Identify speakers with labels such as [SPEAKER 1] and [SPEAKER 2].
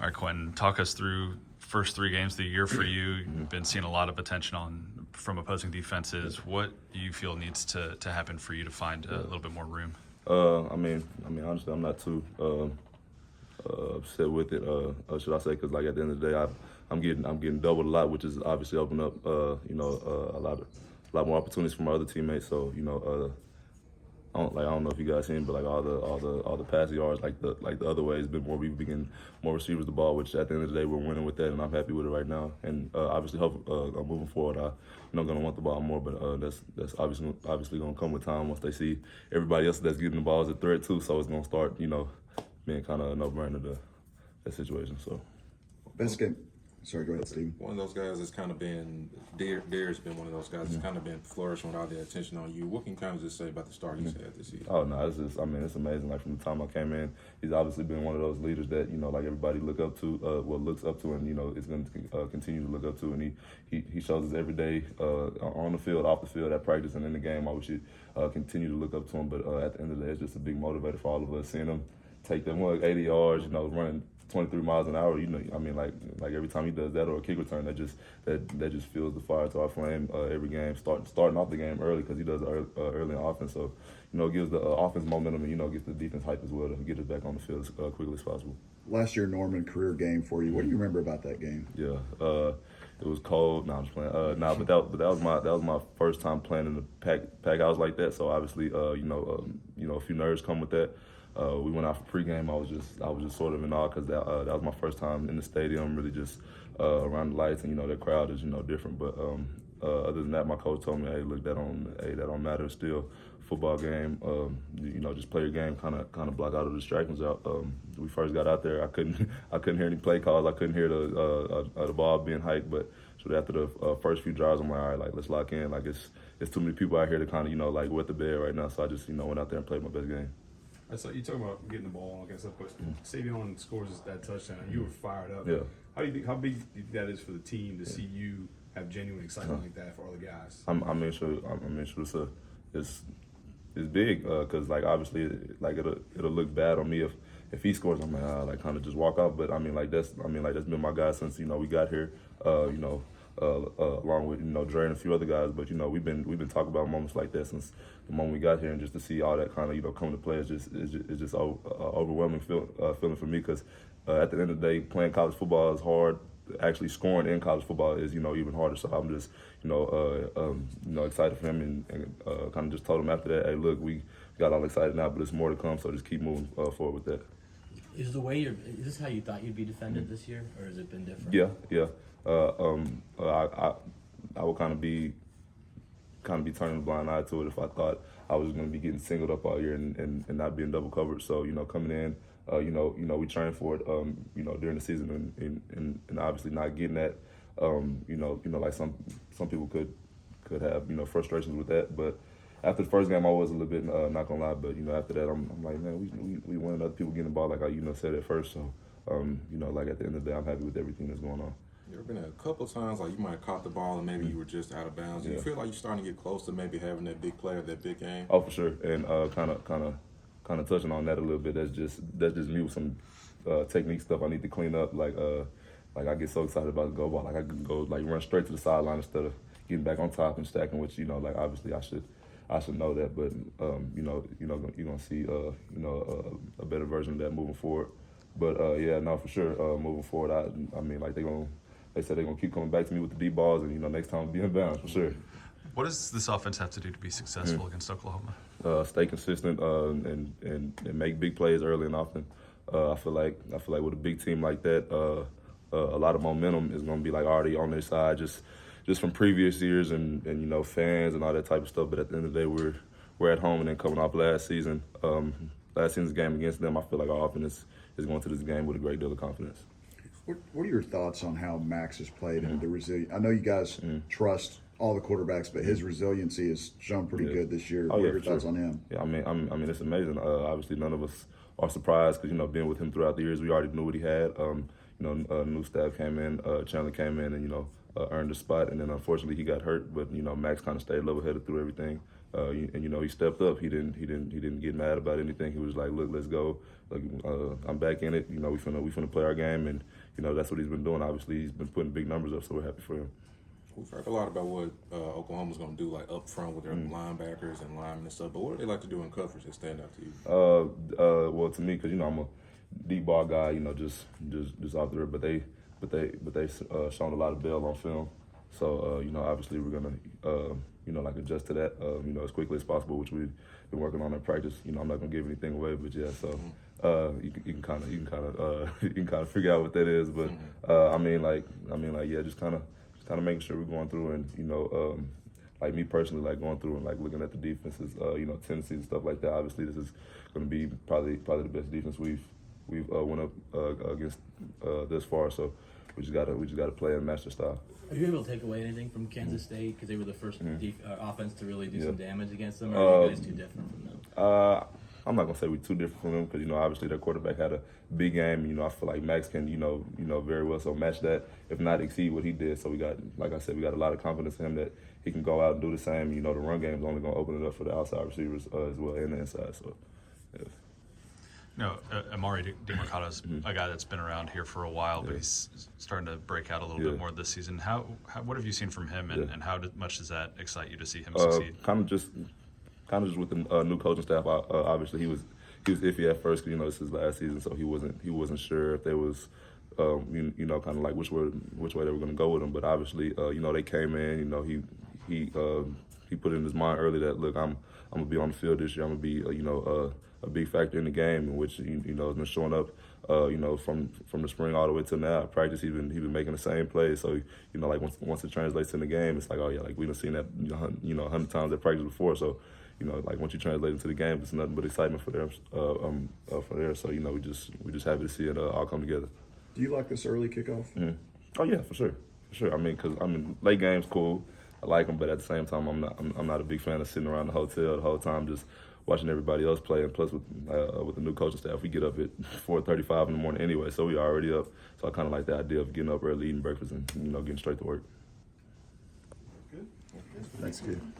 [SPEAKER 1] All right, Quentin, talk us through first 3 games of the year for you. You've been seeing a lot of attention from opposing defenses. What do you feel needs to happen for you to find a little bit more room?
[SPEAKER 2] I mean, honestly, I'm not too upset with it. Should I say? Because like at the end of the day, I'm getting doubled a lot, which is obviously opening up a lot more opportunities for my other teammates. So I don't know if you guys seen, but like all the passing yards, like the other way has been more. We've been getting more receivers the ball, which at the end of the day we're winning with that, and I'm happy with it right now. And obviously, moving forward, I'm gonna want the ball more, but that's obviously gonna come with time once they see everybody else that's getting the ball as a threat too. So it's gonna start, being kind of a no-brainer that situation. So
[SPEAKER 3] best game. Sorry, go ahead, Steve.
[SPEAKER 4] One of those guys that's kind of been, Dere's been one of those guys that's kind of been flourishing with all the attention on you. What can you kind of just say about the start he's had this season?
[SPEAKER 2] Oh, no, it's amazing. Like, from the time I came in, he's obviously been one of those leaders that, like everybody looks up to, and, is going to continue to look up to. And he shows us every day on the field, off the field, at practice, and in the game. We should continue to look up to him. But at the end of the day, it's just a big motivator for all of us. Seeing him take them 80 yards, running 23 miles an hour, like every time he does that or a kick return, that just fuels the fire to our flame every game. Starting off the game early because he does it early in offense, so it gives the offense momentum and gets the defense hype as well to get it back on the field as quickly as possible.
[SPEAKER 3] Last year, Norman, career game for you. What do you remember about that game?
[SPEAKER 2] Yeah, it was cold. No, I'm just playing. But that was my first time playing in the pack house like that. So obviously, a few nerves come with that. We went out for pregame. I was just sort of in awe because that was my first time in the stadium, really just around the lights, and the crowd is different. But other than that, my coach told me, hey, look, that don't matter. Still, football game. Just play your game. Kind of block all the distractions out. We first got out there, I couldn't hear any play calls. I couldn't hear the ball being hiked. But so after the first few drives, I'm like, all right, let's lock in. It's too many people out here to kind of wet the bed right now. So I just went out there and played my best game.
[SPEAKER 5] So you talking about getting the ball against up, but Savion scores that touchdown. You were fired up.
[SPEAKER 2] Yeah.
[SPEAKER 5] How big do you think that is for the team to see you have genuine excitement like that for all the guys?
[SPEAKER 2] I'm sure it's big because obviously it'll look bad on me if he scores. I'm like kind of just walk out. But that's been my guy since we got here. Along with Dre and a few other guys, but we've been talking about moments like that since the moment we got here, and just to see all that kind of come to play is just overwhelming feeling for me, because at the end of the day, playing college football is hard. Actually scoring in college football is even harder. So I'm just excited for him, and kind of just told him after that, hey, look, we got all excited now, but there's more to come. So just keep moving forward with that.
[SPEAKER 6] Is this how you thought you'd be defended this year, or has it been different?
[SPEAKER 2] Yeah. I would kind of be turning a blind eye to it if I thought I was going to be getting singled up all year and not being double covered. So coming in, we trained for it, during the season, and obviously not getting that, like some people could have frustrations with that. But after the first game, I was a little bit not gonna lie, but after that, I'm like, man, we wanted other people getting the ball like I said at first. So like at the end of the day, I'm happy with everything that's going on.
[SPEAKER 4] There have been a couple of times like you might have caught the ball and maybe you were just out of bounds. Do you feel like you're starting to get close to maybe having that big play or that big game?
[SPEAKER 2] Oh, for sure, and kind of touching on that a little bit. That's just me with some technique stuff I need to clean up. Like I get so excited about the go ball, like I can go run straight to the sideline instead of getting back on top and stacking. Which obviously I should know that, but you're gonna see a better version of that moving forward. But for sure, moving forward, they said they're gonna keep coming back to me with the deep balls, and next time be in bounds for sure.
[SPEAKER 1] What does this offense have to do to be successful against Oklahoma?
[SPEAKER 2] Stay consistent and make big plays early and often. I feel like with a big team like that, a lot of momentum is gonna be already on their side, just from previous years and fans and all that type of stuff. But at the end of the day, we're at home, and then coming off last season's game against them, I feel like our offense is going to this game with a great deal of confidence.
[SPEAKER 3] What are your thoughts on how Max has played and the resilience? I know you guys trust all the quarterbacks, but his resiliency has shown pretty good this year. What are your thoughts on him?
[SPEAKER 2] Yeah, it's amazing. Obviously, none of us are surprised because being with him throughout the years, we already knew what he had. New staff came in, Chandler came in, and earned a spot, and then unfortunately he got hurt. But Max kind of stayed level-headed through everything. and you know, he stepped up. He didn't get mad about anything. He was like, look, let's go. Like, I'm back in it. You know, we finna play our game, and you know that's what he's been doing. Obviously, he's been putting big numbers up, so we're happy for him.
[SPEAKER 4] We've heard a lot about what Oklahoma's going to do, like up front with their linebackers and linemen and stuff. But what do they like to do in coverage that stand out to you?
[SPEAKER 2] Well, to me, because you know I'm a deep ball guy, you know, just off the rip. But they shown a lot of bail on film. So you know, obviously we're gonna you know, like adjust to that you know, as quickly as possible, which we've been working on in practice. You know, I'm not gonna give anything away, but yeah, so you can kind of figure out what that is. But I mean like yeah, just kind of making sure we're going through and you know like me personally, like going through and like looking at the defenses, you know, tendencies and stuff like that. Obviously, this is going to be probably the best defense we've went up against this far. So we just gotta play and match their style.
[SPEAKER 6] Are you able to take away anything from Kansas State because they were the first offense to really do some damage against them? Or are you guys too different from them?
[SPEAKER 2] I'm not gonna say we're too different from them because you know obviously their quarterback had a big game. You know I feel like Max can you know very well so match that, if not exceed what he did. So we got, like I said, we got a lot of confidence in him that he can go out and do the same. You know the run game is only gonna open it up for the outside receivers as well and the inside. So yeah.
[SPEAKER 1] No, Amari DeMarcado is a guy that's been around here for a while, but he's starting to break out a little bit more this season. What have you seen from him, and how much does that excite you to see him succeed?
[SPEAKER 2] Kind of just with the new coaching staff. Obviously, he was iffy at first because you know this is his last season, so he wasn't sure if there was you know kind of like which way they were going to go with him. But obviously, you know they came in. You know he put in his mind early that look, I'm gonna be on the field this year. I'm gonna be you know a big factor in the game, in which you know has been showing up, you know, from the spring all the way to now. At practice, he been making the same plays. So you know, like once it translates in the game, it's like, oh yeah, like we done seen that you know 100 times at practice before. So you know, like once you translate into the game, it's nothing but excitement for them. So you know, we just happy to see it all come together.
[SPEAKER 3] Do you like this early kickoff?
[SPEAKER 2] Mm-hmm. Oh yeah, for sure. I mean, because late games cool. I like them, but at the same time, I'm not a big fan of sitting around the hotel the whole time just watching everybody else play. And plus, with the new coaching staff, we get up at 4:35 in the morning anyway, so we already up. So I kind of like the idea of getting up early, eating breakfast, and you know getting straight to work.
[SPEAKER 3] Thanks, kid.